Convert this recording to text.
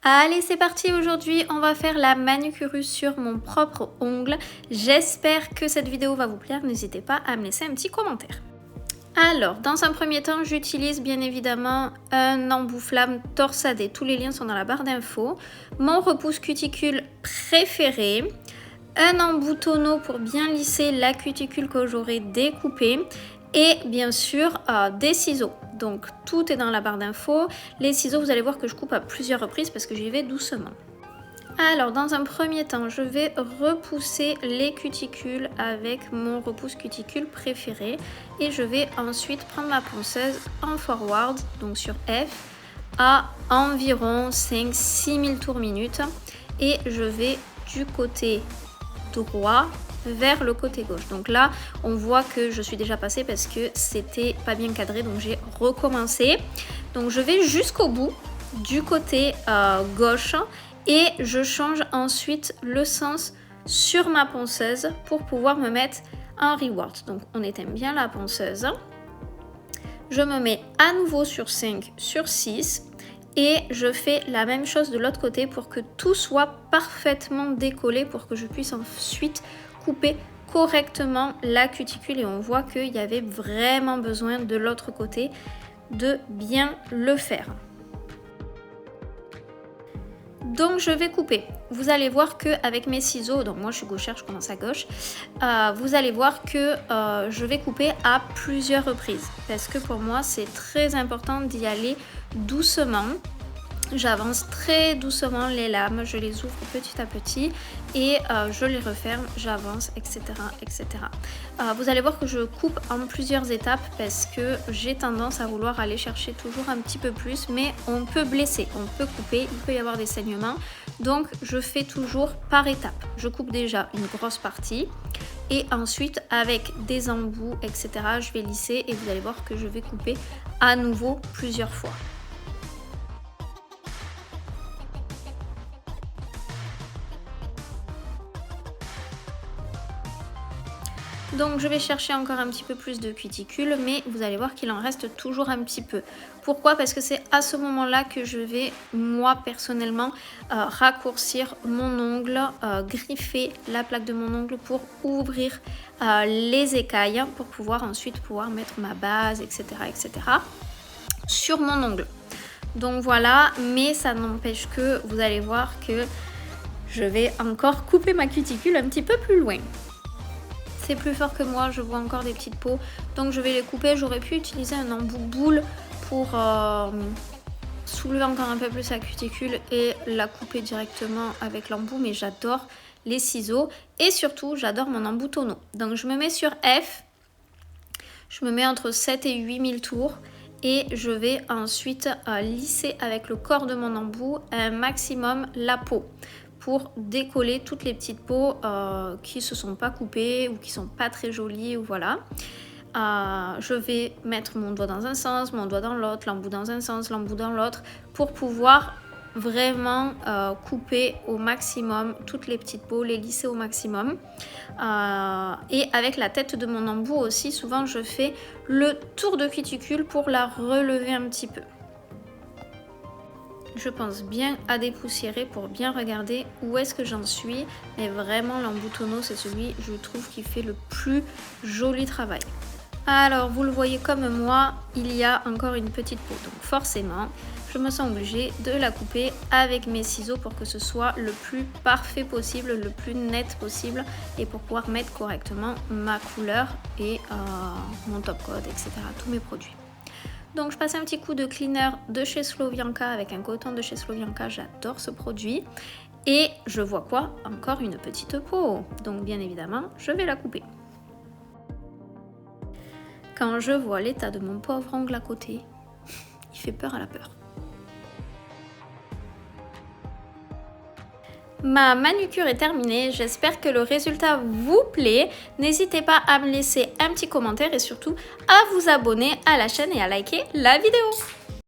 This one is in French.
Allez, c'est parti. Aujourd'hui, on va faire la manucure sur mon propre ongle. J'espère que cette vidéo va vous plaire. N'hésitez pas à me laisser un petit commentaire. Alors, dans un premier temps, j'utilise bien évidemment un embout flamme torsadé. Tous les liens sont dans la barre d'infos. Mon repousse cuticule préféré. Un embout tonneau pour bien lisser la cuticule que j'aurai découpée. Et bien sûr, des ciseaux. Donc, tout est dans la barre d'infos. Les ciseaux, vous allez voir que je coupe à plusieurs reprises parce que j'y vais doucement. Alors, dans un premier temps, je vais repousser les cuticules avec mon repousse cuticule préféré. Et je vais ensuite prendre ma ponceuse en forward, donc sur F, à environ 5-6 000 tours minute. Et je vais du côté droit vers le côté gauche. Donc là, on voit que je suis déjà passée parce que c'était pas bien cadré, donc j'ai recommencé. Donc je vais jusqu'au bout du côté gauche et je change ensuite le sens sur ma ponceuse pour pouvoir me mettre en reward. Donc on éteint bien la ponceuse. Je me mets à nouveau sur 5, sur 6. Et je fais la même chose de l'autre côté pour que tout soit parfaitement décollé pour que je puisse ensuite couper correctement la cuticule. Et on voit qu'il y avait vraiment besoin de l'autre côté de bien le faire. Donc je vais couper. Vous allez voir que avec mes ciseaux, donc moi je suis gauchère, je commence à gauche, vous allez voir que je vais couper à plusieurs reprises parce que pour moi c'est très important d'y aller doucement. J'avance très doucement les lames, je les ouvre petit à petit et je les referme, j'avance, etc. etc. Vous allez voir que je coupe en plusieurs étapes parce que j'ai tendance à vouloir aller chercher toujours un petit peu plus, mais on peut blesser, on peut couper, il peut y avoir des saignements. Donc je fais toujours par étapes. Je coupe déjà une grosse partie et ensuite avec des embouts, etc. je vais lisser et vous allez voir que je vais couper à nouveau plusieurs fois. Donc je vais chercher encore un petit peu plus de cuticule, mais vous allez voir qu'il en reste toujours un petit peu. Pourquoi? Parce que c'est à ce moment-là que je vais, moi personnellement, raccourcir mon ongle, griffer la plaque de mon ongle pour ouvrir les écailles, pour pouvoir ensuite mettre ma base, etc. etc. sur mon ongle. Donc voilà, mais ça n'empêche que vous allez voir que je vais encore couper ma cuticule un petit peu plus loin. C'est plus fort que moi, je vois encore des petites peaux, donc je vais les couper. J'aurais pu utiliser un embout boule pour soulever encore un peu plus la cuticule et la couper directement avec l'embout, mais j'adore les ciseaux et surtout j'adore mon embout tonneau. Donc je me mets sur F, je me mets entre 7 et 8000 tours et je vais ensuite lisser avec le corps de mon embout un maximum la peau, pour décoller toutes les petites peaux qui ne se sont pas coupées ou qui sont pas très jolies, ou voilà. Je vais mettre mon doigt dans un sens, mon doigt dans l'autre, l'embout dans un sens, l'embout dans l'autre, pour pouvoir vraiment couper au maximum toutes les petites peaux, les lisser au maximum. Et avec la tête de mon embout aussi, souvent je fais le tour de cuticule pour la relever un petit peu. Je pense bien à dépoussiérer pour bien regarder où est-ce que j'en suis. Mais vraiment, l'embout tonneau, c'est celui, je trouve, qui fait le plus joli travail. Alors, vous le voyez comme moi, il y a encore une petite peau. Donc forcément, je me sens obligée de la couper avec mes ciseaux pour que ce soit le plus parfait possible, le plus net possible. Et pour pouvoir mettre correctement ma couleur et mon top coat, etc. Tous mes produits. Donc je passe un petit coup de cleaner de chez Slovianka avec un coton de chez Slovianka, j'adore ce produit. Et je vois quoi? Encore une petite peau. Donc bien évidemment, je vais la couper. Quand je vois l'état de mon pauvre ongle à côté, il fait peur à la peur. Ma manucure est terminée, j'espère que le résultat vous plaît. N'hésitez pas à me laisser un petit commentaire et surtout à vous abonner à la chaîne et à liker la vidéo.